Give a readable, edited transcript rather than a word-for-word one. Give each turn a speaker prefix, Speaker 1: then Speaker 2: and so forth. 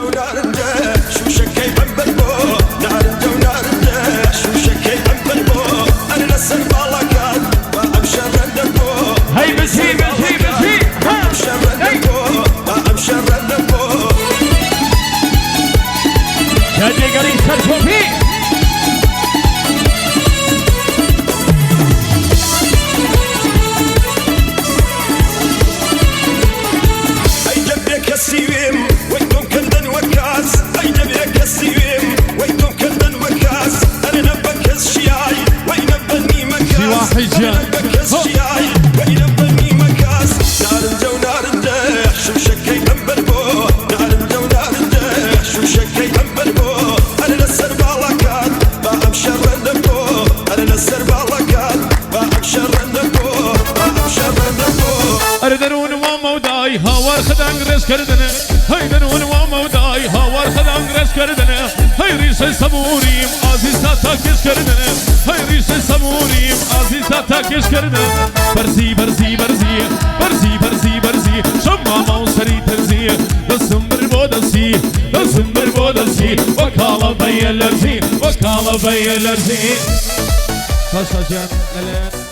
Speaker 1: ونارنجة شو شكي بمبربو نارنجة ونارنجة شو شكي بمبربو أنا نسر بالكات وأمشي رندبو
Speaker 2: هاي بسي بسي بسي
Speaker 1: أمشي رندبو وأمشي رندبو
Speaker 2: شادي قريب سرفوفي
Speaker 1: أي جبك السيويم ويتم كندن وكاس أي جبك السيويم ويتم كندن وكاس أنا نبك الشياي وينبني مكاس أنا نبك الشياي وينبني مكاس نارنجة ونارنجة شو شكي بمبربو نارنجة ونارنجة شو شكي بمبربو أنا نسر بالكات بأمشي رندبو أنا نسر بالكات بأمشي رندبو بأمشي رندبو
Speaker 2: اردرون وموداي هاور خدنگ رس کردنه هی درون وموداي هاور خدنگ رس کردنه هی ریس سموریم عزیز تا کش کردنه هی ریس سموریم عزیز تا کش کردنه برزی برزی برزی برزی برزی برزی شما موسری ترزی دستم بربودسی دستم بربودسی وکالا بیلرزی وکالا بیلرزی تاشا جان